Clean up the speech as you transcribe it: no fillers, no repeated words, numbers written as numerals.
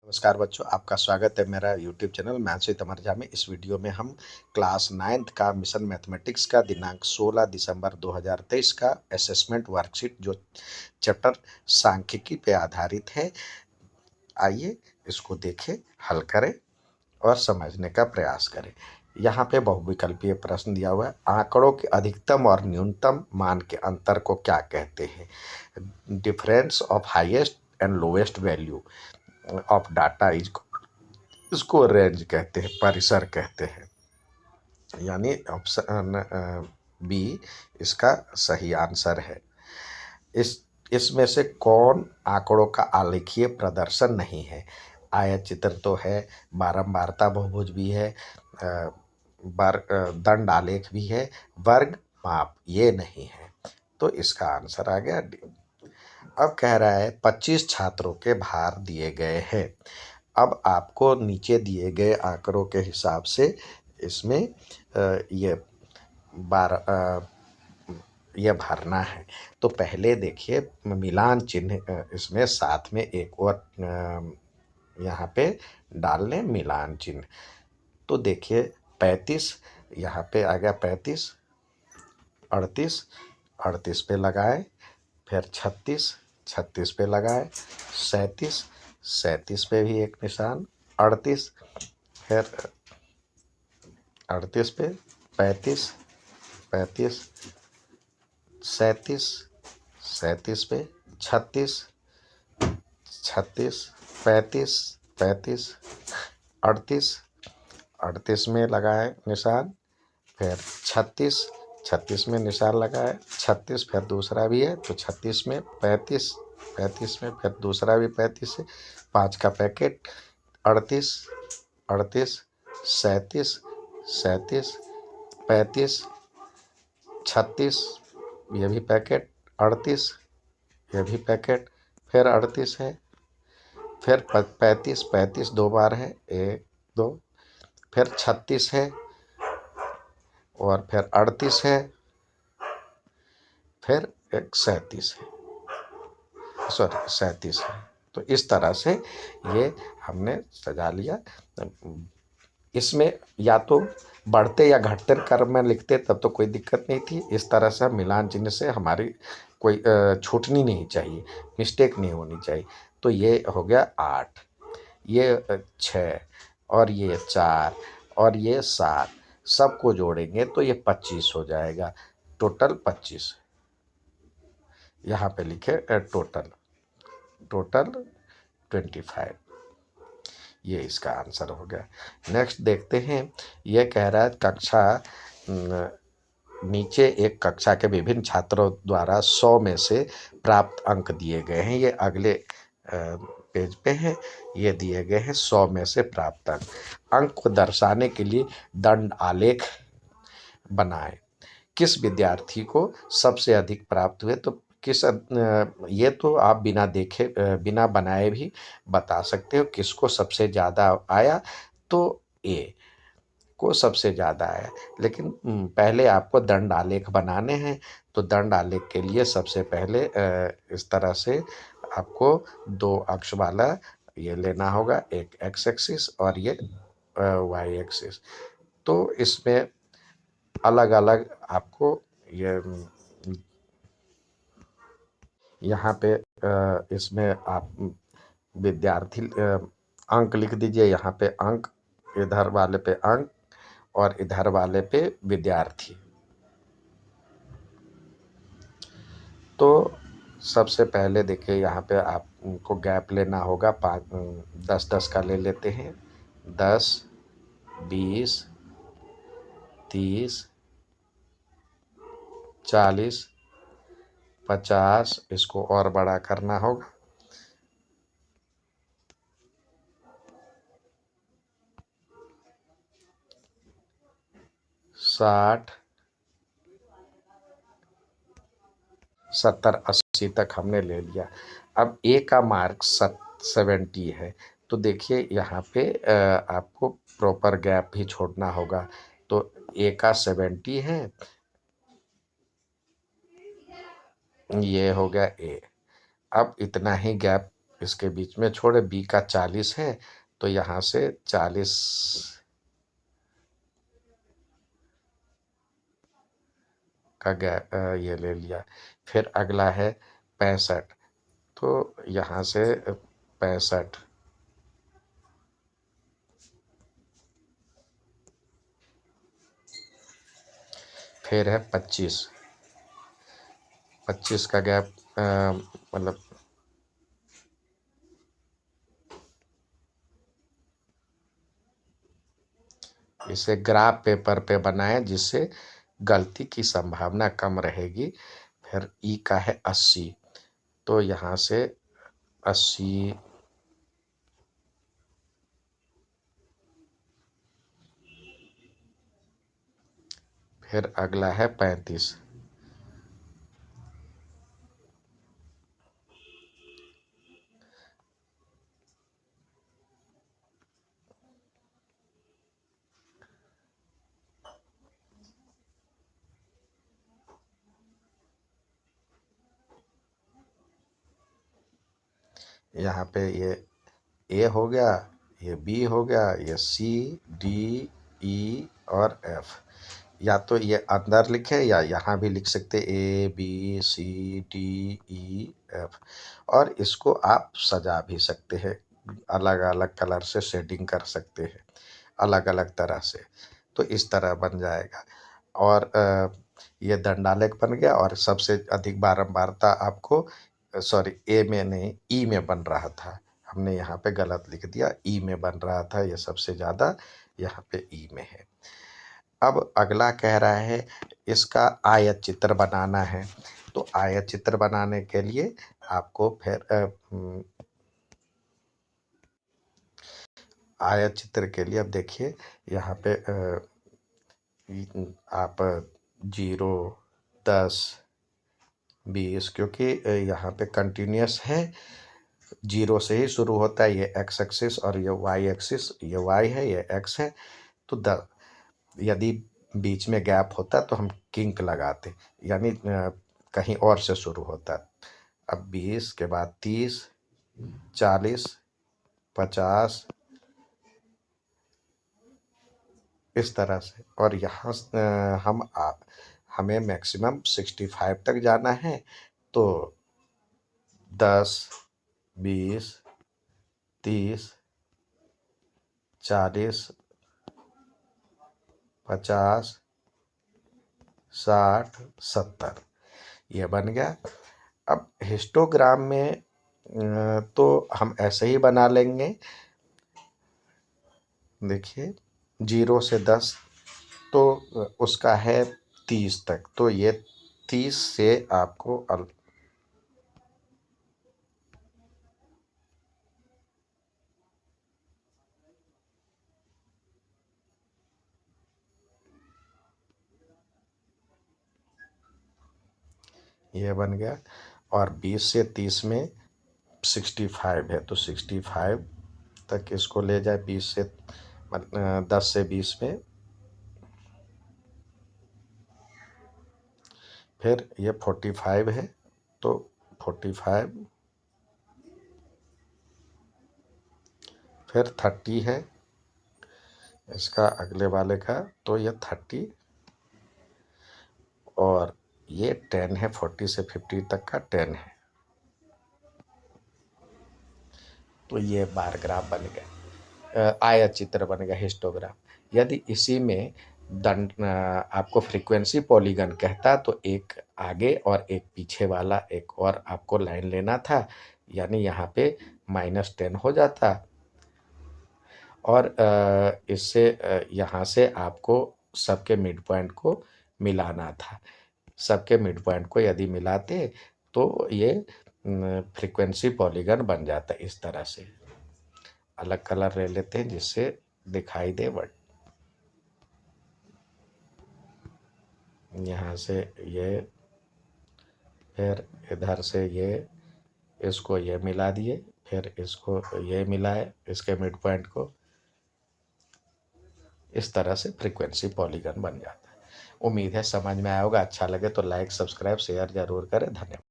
नमस्कार बच्चों, आपका स्वागत है मेरा यूट्यूब चैनल मैथ्स विद अमर झा में। इस वीडियो में हम क्लास 9th का मिशन मैथमेटिक्स का दिनांक 16 दिसंबर 2023 का असेसमेंट वर्कशीट जो चैप्टर सांख्यिकी पे आधारित है, आइए इसको देखें, हल करें और समझने का प्रयास करें। यहाँ पे बहुविकल्पीय प्रश्न दिया हुआ है। आंकड़ों के अधिकतम और न्यूनतम मान के अंतर को क्या कहते हैं? Difference of highest and lowest value of data is, इसको रेंज कहते हैं, परिसर कहते हैं। यानी ऑप्शन बी इसका सही आंसर है। इसमें से कौन आंकड़ों का आलेखीय प्रदर्शन नहीं है? आयत चित्र तो है, बारंबारता बहुभुज भी है, दंड आलेख भी है, वर्ग माप ये नहीं है, तो इसका आंसर आ गया डी। अब कह रहा है 25 छात्रों के भार दिए गए हैं। अब आपको नीचे दिए गए आंकड़ों के हिसाब से इसमें ये भरना है। तो पहले देखिए मिलान चिन्ह इसमें साथ में एक और यहाँ पे डाल लें मिलान चिन्ह। तो देखिए 35 यहाँ पे आ गया, 35, 38, 38 पे लगाए, फिर 36, 36 पे लगाए, 37, 37 पे भी एक निशान, 38, फिर 38 पे, 35, 35, 37, 37 पे, 36, 36, 35, 35, 38, 38 में लगाए निशान, फिर 36, 36 में निशान लगाए, 36 फिर दूसरा भी है तो 36 में, 35, 35 में फिर दूसरा भी 35 है, 5 का पैकेट, 38, 38, 37, 37, 35, 36, ये भी पैकेट, 38, ये भी पैकेट, फिर 38 है, फिर 35, 35 दो बार है, 1 2, फिर 36 है और फिर 38 है, फिर एक 37 है, सॉरी 37 है। तो इस तरह से ये हमने सजा लिया। इसमें या तो बढ़ते या घटते क्रम में लिखते तब तो कोई दिक्कत नहीं थी। इस तरह से मिलान चिन्ह से हमारी कोई छूटनी नहीं चाहिए, मिस्टेक नहीं होनी चाहिए। तो ये हो गया 8, ये 6 और ये 4 और ये 7, सबको जोड़ेंगे तो ये 25 हो जाएगा। टोटल 25 यहाँ पे लिखे, टोटल 25, ये इसका आंसर हो गया। नेक्स्ट देखते हैं, ये कह रहा है कक्षा नीचे एक कक्षा के विभिन्न छात्रों द्वारा 100 में से प्राप्त अंक दिए गए हैं। ये अगले पेज पे है, ये दिए गए हैं 100 में से प्राप्त अंक को दर्शाने के लिए दंड आलेख बनाएं। किस विद्यार्थी को सबसे अधिक प्राप्त हुए? तो किस ये तो आप बिना देखे बिना बनाए भी बता सकते हो किसको सबसे ज़्यादा आया। तो ए को सबसे ज़्यादा आया, लेकिन पहले आपको दंड आलेख बनाने हैं। तो दंड आलेख के लिए सबसे पहले इस तरह से आपको 2 अक्ष वाला ये लेना होगा, एक एक्स एक्सिस और ये वाई एक्सिस। तो इसमें अलग अलग आपको ये यहाँ पे इसमें आप विद्यार्थी अंक लिख दीजिए। यहाँ पे अंक, इधर वाले पे अंक और इधर वाले पे विद्यार्थी। तो सबसे पहले देखिए यहाँ पे आपको गैप लेना होगा, 10-10 का ले लेते हैं, 10, 20, 30, 40, 50, इसको और बड़ा करना होगा, 60, 70, 80 तक हमने ले लिया। अब ए का मार्क 70 है, तो देखिए यहाँ पे आपको प्रॉपर गैप भी छोड़ना होगा। तो ए का 70 है, ये हो गया ए। अब इतना ही गैप इसके बीच में छोड़े, बी का 40 है तो यहाँ से 40 का ये ले लिया। फिर अगला है 65, तो यहाँ से 65, फिर है 25, 25 का गैप मतलब इसे ग्राफ पेपर पे बनाएं जिससे गलती की संभावना कम रहेगी। फिर ई का है 80, तो यहाँ से 80, फिर अगला है 35, यहाँ पे ये ए हो गया, ये बी हो गया, ये सी, डी, ई और एफ। या तो ये अंदर लिखे या यहाँ भी लिख सकते A B C D E F. और इसको आप सजा भी सकते हैं, अलग अलग कलर से शेडिंग कर सकते हैं अलग अलग तरह से, तो इस तरह बन जाएगा। और ये दंडालेख बन गया। और सबसे अधिक बारंबारता आपको, सॉरी ए में नहीं ई में बन रहा था, हमने यहाँ पे गलत लिख दिया, ई में बन रहा था, ये सबसे ज़्यादा यहाँ पे ई में है। अब अगला कह रहा है इसका आयत चित्र बनाना है। तो आयत चित्र बनाने के लिए आपको फिर आयत चित्र के लिए अब देखिए यहाँ पे आप 0, 10, 20, क्योंकि यहाँ पे कंटिन्यूस है, 0 से ही शुरू होता है। ये एक्स एक्सिस और ये वाई एक्सिस, ये वाई है ये एक्स है। तो यदि बीच में गैप होता तो हम किंक लगाते, यानी कहीं और से शुरू होता। अब 20 के बाद 30, 40, 50, इस तरह से। और यहाँ हमें मैक्सिमम 65 तक जाना है। तो 10, 20, 30, 40, 50, 60, 70, ये बन गया। अब हिस्टोग्राम में तो हम ऐसे ही बना लेंगे। देखिए 0 से 10 तो उसका है 30 तक, तो ये 30 से आपको ये बन गया। और 20 से 30 में 65 है, तो 65 तक इसको ले जाए। 20 से 10 से 20 में, फिर ये 45 है तो 45, फिर 30 है इसका अगले वाले का, तो ये 30, और ये 10 है, 40 से 50 तक का 10 है। तो ये बार ग्राफ बन गया, आयत चित्र बन गया हिस्टोग्राफ। यदि इसी में आपको फ्रीक्वेंसी पॉलीगन कहता तो एक आगे और एक पीछे वाला एक और आपको लाइन लेना था, यानी यहाँ पे -10 हो जाता। और इससे यहाँ से आपको सबके मिड पॉइंट को मिलाना था। सबके मिड पॉइंट को यदि मिलाते तो ये फ्रीक्वेंसी पॉलीगन बन जाता। इस तरह से अलग कलर ले लेते हैं जिससे दिखाई दे। बट यहाँ से ये, फिर इधर से ये, इसको ये मिला दिए, फिर इसको ये मिलाए इसके मिड पॉइंट को। इस तरह से फ्रीक्वेंसी पॉलीगन बन जाता है। उम्मीद है समझ में आया होगा। अच्छा लगे तो लाइक, सब्सक्राइब, शेयर जरूर करें। धन्यवाद।